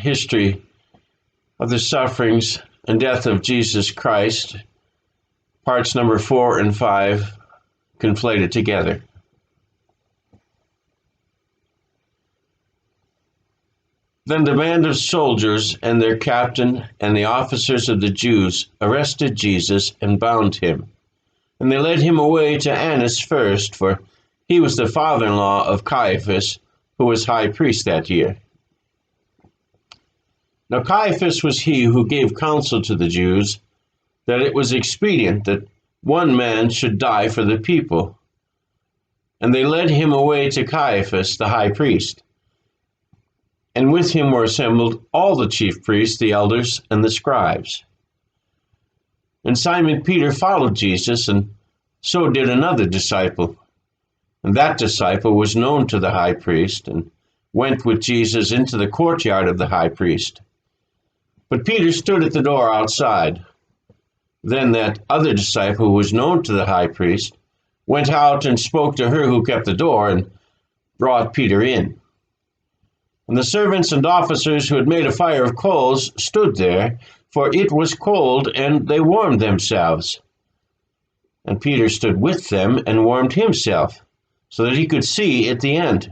history of the sufferings and death of Jesus Christ, parts number 4 and 5 conflated together. Then the band of soldiers and their captain and the officers of the Jews arrested Jesus and bound him. And they led him away to Annas first, for he was the father-in-law of Caiaphas, who was high priest that year. Now Caiaphas was he who gave counsel to the Jews that it was expedient that one man should die for the people. And they led him away to Caiaphas, the high priest. And with him were assembled all the chief priests, the elders, and the scribes. And Simon Peter followed Jesus, and so did another disciple. And that disciple was known to the high priest, and went with Jesus into the courtyard of the high priest. But Peter stood at the door outside. Then that other disciple who was known to the high priest went out and spoke to her who kept the door, and brought Peter in. And the servants and officers who had made a fire of coals stood there, for it was cold, and they warmed themselves. And Peter stood with them and warmed himself, so that he could see at the end.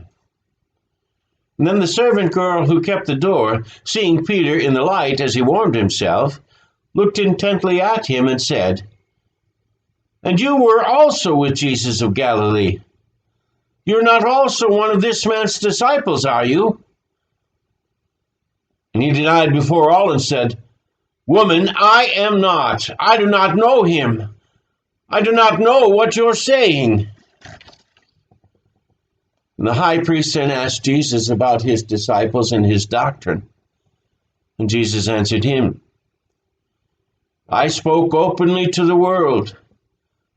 And then the servant girl who kept the door, seeing Peter in the light as he warmed himself, looked intently at him and said, "And you were also with Jesus of Galilee. You're not also one of this man's disciples, are you?" And he denied before all and said, "Woman, I am not. I do not know him. I do not know what you're saying." And the high priest then asked Jesus about his disciples and his doctrine. And Jesus answered him, "I spoke openly to the world.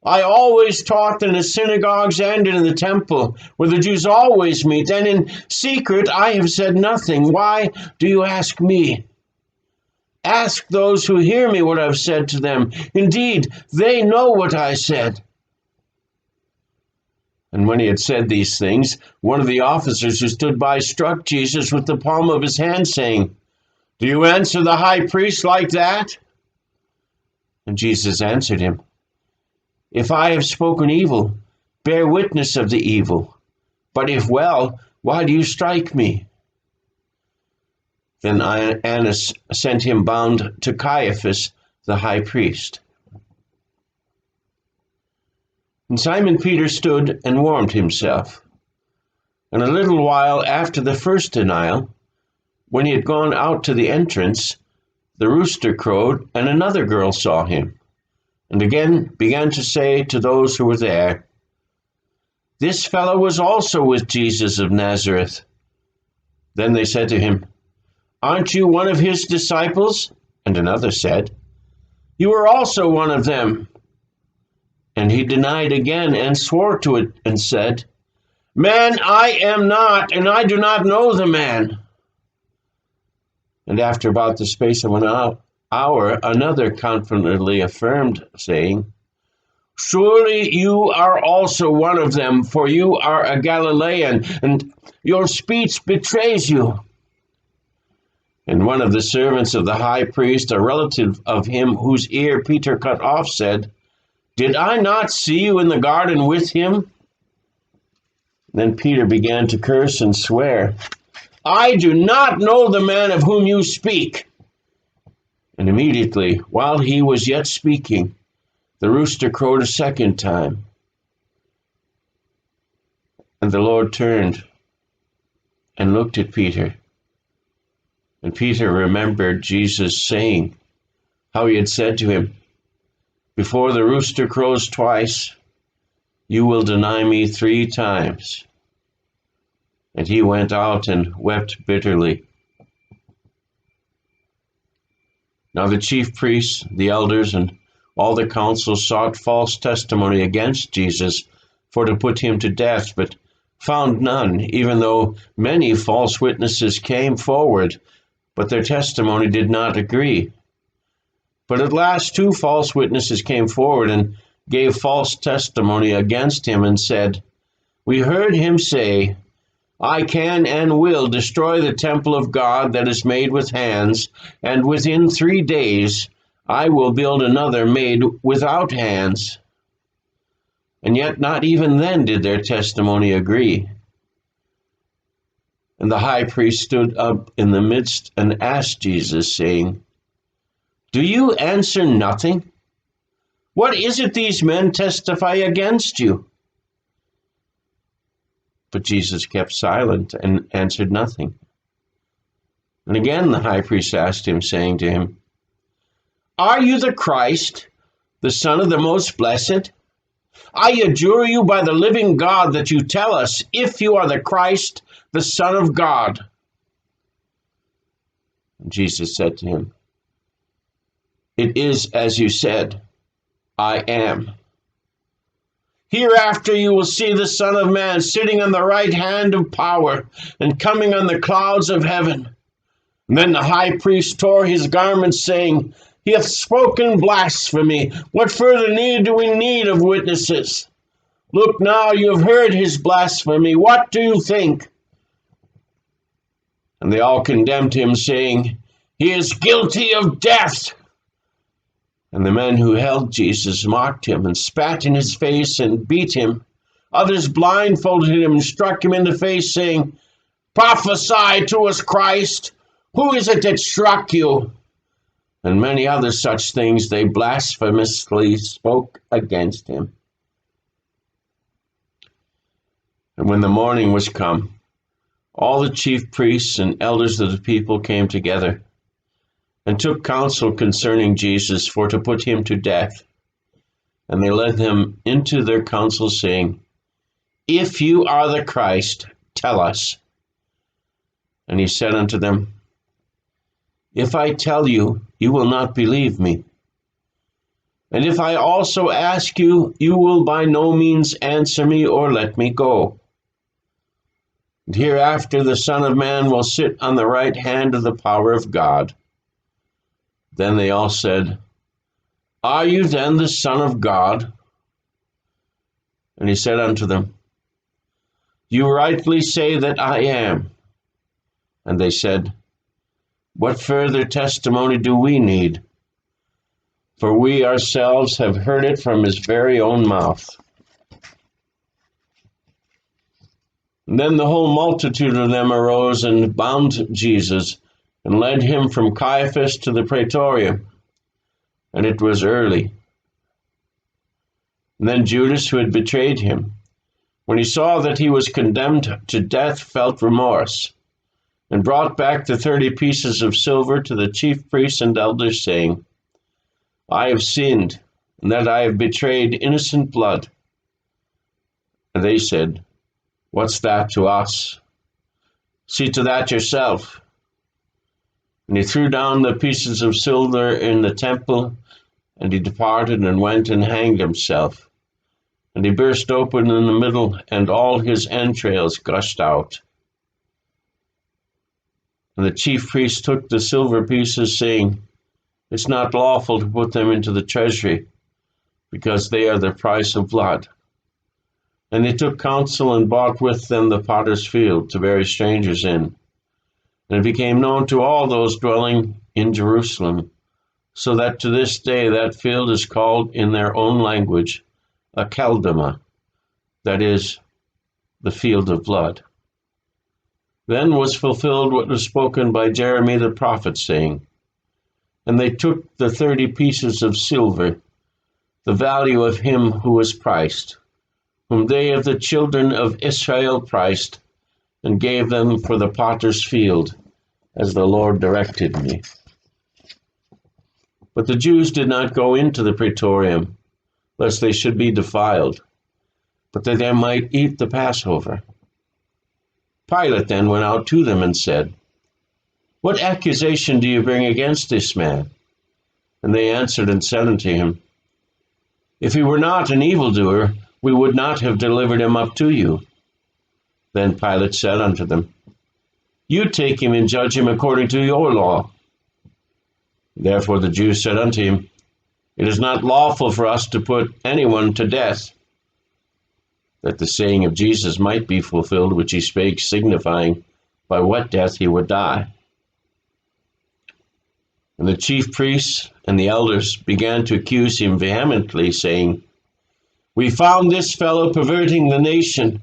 I always taught in the synagogues and in the temple, where the Jews always meet, and in secret I have said nothing. Why do you ask me? Ask those who hear me what I've said to them. Indeed, they know what I said." And when he had said these things, one of the officers who stood by struck Jesus with the palm of his hand, saying, "Do you answer the high priest like that?" And Jesus answered him, "If I have spoken evil, bear witness of the evil. But if well, why do you strike me?" Then Annas sent him bound to Caiaphas, the high priest. And Simon Peter stood and warmed himself. And a little while after the first denial, when he had gone out to the entrance, the rooster crowed, and another girl saw him, and again began to say to those who were there, "This fellow was also with Jesus of Nazareth." Then they said to him, "Aren't you one of his disciples?" And another said, "You are also one of them." And he denied again and swore to it and said, "Man, I am not, and I do not know the man." And after about the space of an hour, another confidently affirmed, saying, "Surely you are also one of them, for you are a Galilean, and your speech betrays you." And one of the servants of the high priest, a relative of him whose ear Peter cut off, said, "Did I not see you in the garden with him?" Then Peter began to curse and swear, "I do not know the man of whom you speak." And immediately, while he was yet speaking, the rooster crowed a second time. And the Lord turned and looked at Peter. And Peter remembered Jesus saying how he had said to him, "Before the rooster crows twice, you will deny me 3 times." And he went out and wept bitterly. Now the chief priests, the elders, and all the council sought false testimony against Jesus for to put him to death, but found none, even though many false witnesses came forward, but their testimony did not agree. But at last 2 false witnesses came forward and gave false testimony against him and said, "We heard him say, I can and will destroy the temple of God that is made with hands, and within 3 days I will build another made without hands. And yet not even then did their testimony agree. And the high priest stood up in the midst and asked Jesus, saying, Do you answer nothing? What is it these men testify against you? But Jesus kept silent and answered nothing. And again the high priest asked him, saying to him, Are you the Christ, the Son of the Most Blessed? I adjure you by the living God that you tell us if you are the Christ, the Son of God. And Jesus said to him, It is as you said, I am. Hereafter you will see the Son of Man sitting on the right hand of power and coming on the clouds of heaven. And then the high priest tore his garments, saying, He hath spoken blasphemy. What further need do we need of witnesses? Look now, you have heard his blasphemy. What do you think? And they all condemned him, saying, He is guilty of death. And the men who held Jesus mocked him and spat in his face and beat him. Others blindfolded him and struck him in the face, saying, Prophesy to us, Christ. Who is it that struck you? And many other such things they blasphemously spoke against him. And when the morning was come, all the chief priests and elders of the people came together and took counsel concerning Jesus for to put him to death. And they led him into their council, saying, If you are the Christ, tell us. And he said unto them, If I tell you, you will not believe me. And if I also ask you, you will by no means answer me or let me go. And hereafter the Son of Man will sit on the right hand of the power of God. Then they all said, Are you then the Son of God? And he said unto them, You rightly say that I am. And they said, What further testimony do we need? For we ourselves have heard it from his very own mouth. And then the whole multitude of them arose and bound Jesus, and led him from Caiaphas to the praetorium. And it was early. And then Judas, who had betrayed him, when he saw that he was condemned to death, felt remorse, and brought back the 30 pieces of silver to the chief priests and elders, saying, I have sinned, and that I have betrayed innocent blood. And they said, What's that to us? See to that yourself. And he threw down the pieces of silver in the temple, and he departed and went and hanged himself. And he burst open in the middle, and all his entrails gushed out. And the chief priests took the silver pieces, saying, It's not lawful to put them into the treasury, because they are the price of blood. And they took counsel and bought with them the potter's field to bury strangers in. And it became known to all those dwelling in Jerusalem, so that to this day that field is called in their own language Akeldama, that is, the field of blood. Then was fulfilled what was spoken by Jeremy the prophet, saying, And they took the 30 pieces of silver, the value of him who was priced, whom they of the children of Israel priced, and gave them for the potter's field, as the Lord directed me. But the Jews did not go into the praetorium, lest they should be defiled, but that they might eat the Passover. Pilate then went out to them and said, What accusation do you bring against this man? And they answered and said unto him, If he were not an evildoer, we would not have delivered him up to you. Then Pilate said unto them, You take him and judge him according to your law. Therefore the Jews said unto him, It is not lawful for us to put anyone to death. that the saying of Jesus might be fulfilled, which he spake, signifying by what death he would die. And the chief priests and the elders began to accuse him vehemently, saying, "We found this fellow perverting the nation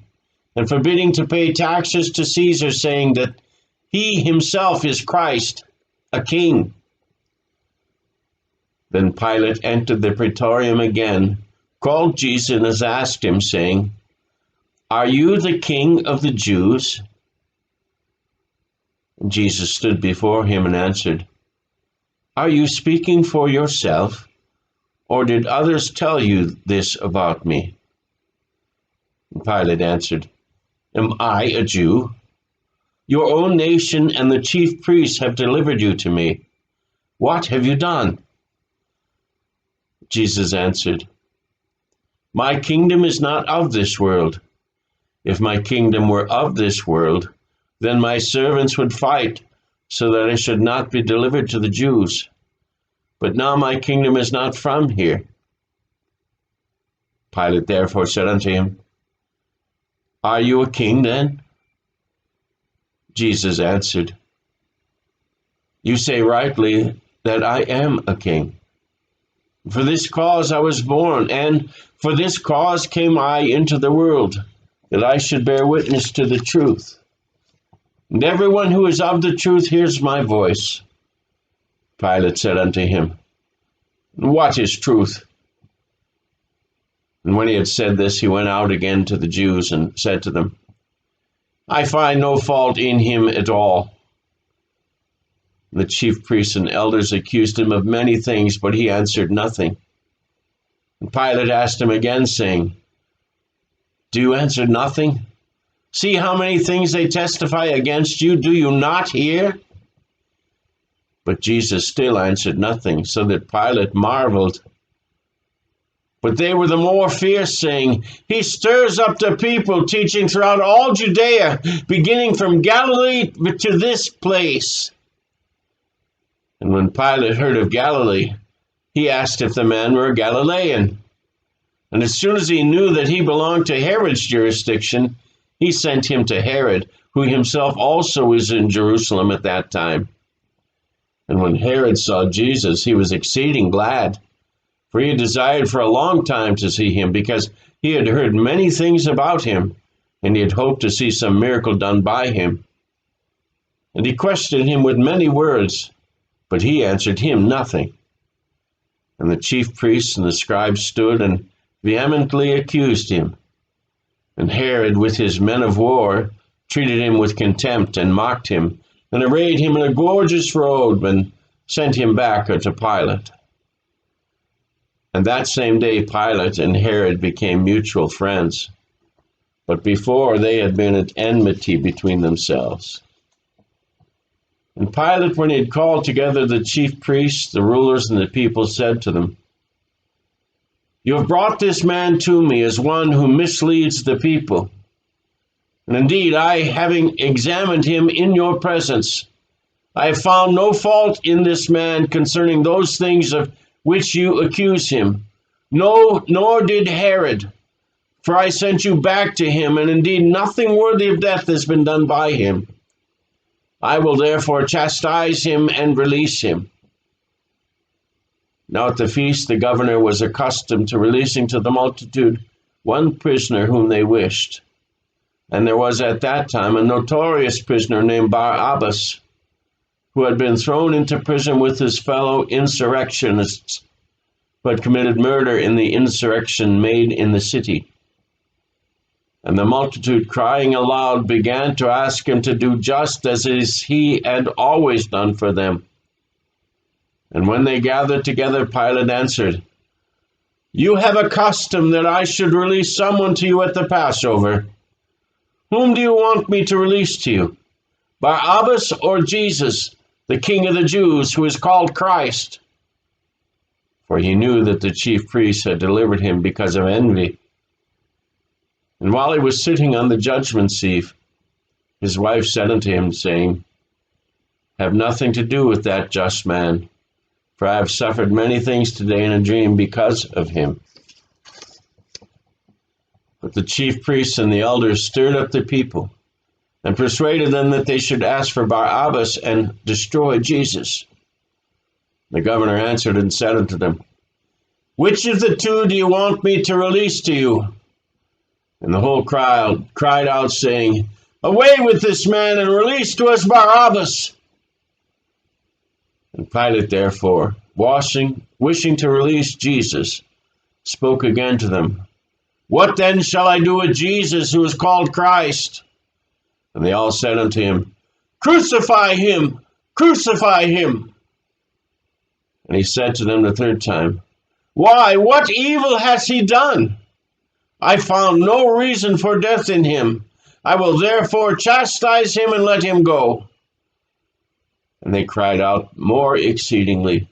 and forbidding to pay taxes to Caesar, saying that he himself is Christ, a king." Then Pilate entered the praetorium again, called Jesus, and asked him, saying, "Are you the king of the Jews?" And Jesus stood before him and answered, "Are you speaking for yourself, or did others tell you this about me?" And Pilate answered, "Am I a Jew? Your own nation and the chief priests have delivered you to me. What have you done?" Jesus answered, "My kingdom is not of this world. If my kingdom were of this world, then my servants would fight so that I should not be delivered to the Jews. But now my kingdom is not from here." Pilate therefore said unto him, "Are you a king then?" Jesus answered, "You say rightly that I am a king. For this cause I was born, and for this cause came I into the world, that I should bear witness to the truth. And everyone who is of the truth hears my voice." Pilate said unto him, "What is truth?" And when he had said this, he went out again to the Jews and said to them, "I find no fault in him at all." And the chief priests and elders accused him of many things, but he answered nothing. And Pilate asked him again, saying, "Do you answer nothing? See how many things they testify against you. Do you not hear?" But Jesus still answered nothing, so that Pilate marveled. But they were the more fierce, saying, "He stirs up the people, teaching throughout all Judea, beginning from Galilee to this place." And when Pilate heard of Galilee, he asked if the man were a Galilean. And as soon as he knew that he belonged to Herod's jurisdiction, he sent him to Herod, who himself also was in Jerusalem at that time. And when Herod saw Jesus, he was exceeding glad, for he had desired for a long time to see him, because he had heard many things about him, and he had hoped to see some miracle done by him. And he questioned him with many words, but he answered him nothing. And the chief priests and the scribes stood and vehemently accused him. And Herod, with his men of war, treated him with contempt and mocked him, and arrayed him in a gorgeous robe, and sent him back unto Pilate. And that same day Pilate and Herod became mutual friends, but before they had been at enmity between themselves. And Pilate, when he had called together the chief priests, the rulers, and the people, said to them, "You have brought this man to me as one who misleads the people. And indeed, I, having examined him in your presence, I have found no fault in this man concerning those things of which you accuse him. No, nor did Herod, for I sent you back to him, and indeed nothing worthy of death has been done by him. I will therefore chastise him and release him." Now at the feast the governor was accustomed to releasing to the multitude one prisoner whom they wished. And there was at that time a notorious prisoner named Barabbas, who had been thrown into prison with his fellow insurrectionists, who had committed murder in the insurrection made in the city. And the multitude, crying aloud, began to ask him to do just as he had always done for them. And when they gathered together, Pilate answered, "You have a custom that I should release someone to you at the Passover. Whom do you want me to release to you, Barabbas or Jesus, the King of the Jews, who is called Christ?" For he knew that the chief priests had delivered him because of envy. And while he was sitting on the judgment seat, his wife said unto him, saying, "Have nothing to do with that just man, for I have suffered many things today in a dream because of him." But the chief priests and the elders stirred up the people and persuaded them that they should ask for Barabbas and destroy Jesus. The governor answered and said unto them, Which of the two do you want me to release to you? And the whole crowd cried out, saying, Away with this man, and release to us Barabbas. And Pilate, therefore, wishing to release Jesus, spoke again to them, What then shall I do with Jesus, who is called Christ? And they all said unto him, Crucify him! Crucify him! And he said to them the third time, Why, what evil has he done? I found no reason for death in him. I will therefore chastise him and let him go. And they cried out more exceedingly,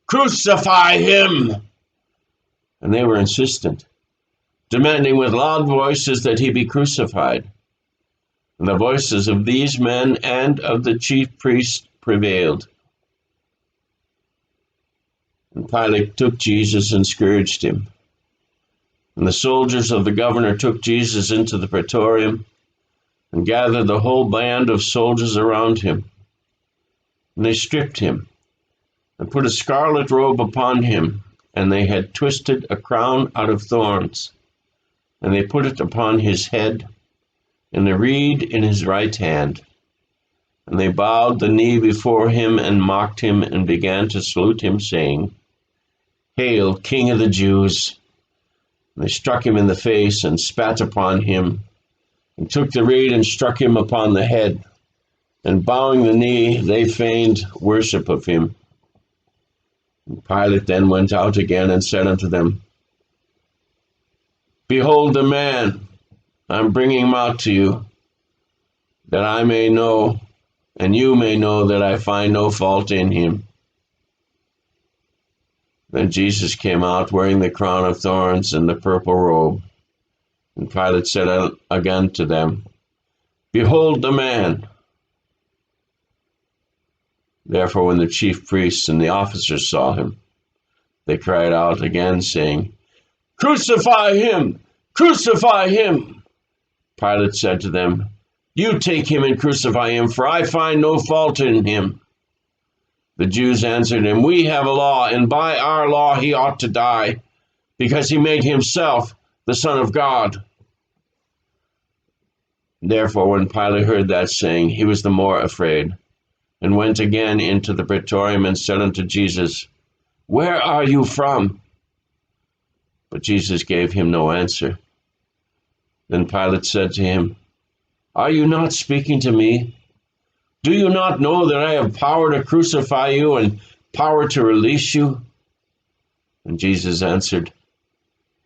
Crucify him! And they were insistent, demanding with loud voices that he be crucified. And the voices of these men and of the chief priests prevailed. And Pilate took Jesus and scourged him. And the soldiers of the governor took Jesus into the praetorium and gathered the whole band of soldiers around him. And they stripped him and put a scarlet robe upon him, and they had twisted a crown out of thorns, and they put it upon his head, and a reed in his right hand. And they bowed the knee before him and mocked him and began to salute him, saying, Hail, King of the Jews! And they struck him in the face and spat upon him, and took the reed and struck him upon the head. And bowing the knee, they feigned worship of him. And Pilate then went out again and said unto them, Behold the man, I'm bringing him out to you, that I may know, and you may know that I find no fault in him. Then Jesus came out wearing the crown of thorns and the purple robe. And Pilate said again to them, Behold the man! Therefore, when the chief priests and the officers saw him, they cried out again, saying, Crucify him! Crucify him! Pilate said to them, You take him and crucify him, for I find no fault in him. The Jews answered him, We have a law, and by our law he ought to die, because he made himself the Son of God. Therefore, when Pilate heard that saying, he was the more afraid, and went again into the praetorium and said unto Jesus, Where are you from? But Jesus gave him no answer. Then Pilate said to him, Are you not speaking to me? Do you not know that I have power to crucify you and power to release you? And Jesus answered,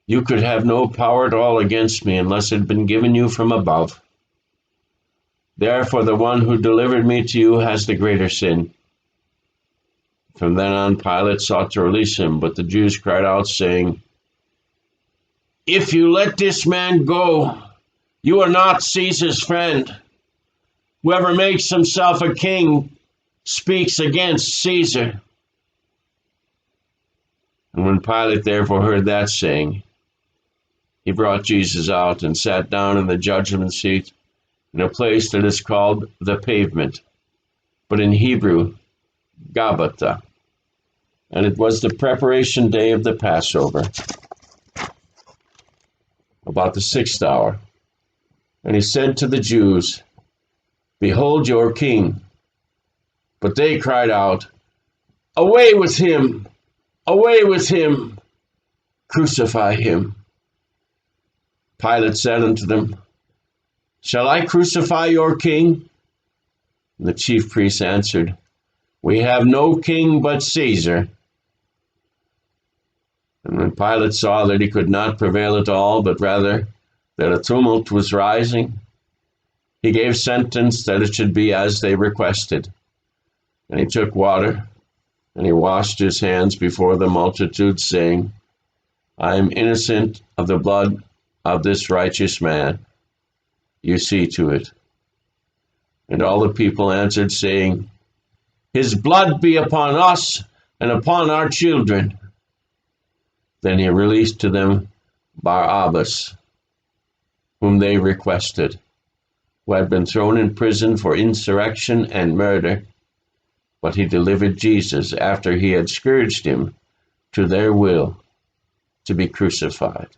You could have no power at all against me unless it had been given you from above. Therefore the one who delivered me to you has the greater sin. From then on Pilate sought to release him, but the Jews cried out, saying, If you let this man go, you are not Caesar's friend. Whoever makes himself a king speaks against Caesar. And when Pilate therefore heard that saying, he brought Jesus out and sat down in the judgment seat in a place that is called the Pavement, but in Hebrew, Gabbatha. And it was the preparation day of the Passover, about the 6th hour. And he said to the Jews, Behold your king. But they cried out, Away with him! Away with him! Crucify him! Pilate said unto them, Shall I crucify your king? And the chief priests answered, We have no king but Caesar. And when Pilate saw that he could not prevail at all, but rather that a tumult was rising, he gave sentence that it should be as they requested. And he took water, and he washed his hands before the multitude, saying, I am innocent of the blood of this righteous man. You see to it. And all the people answered, saying, His blood be upon us and upon our children. Then he released to them Barabbas, whom they requested, who had been thrown in prison for insurrection and murder, but he delivered Jesus after he had scourged him to their will to be crucified.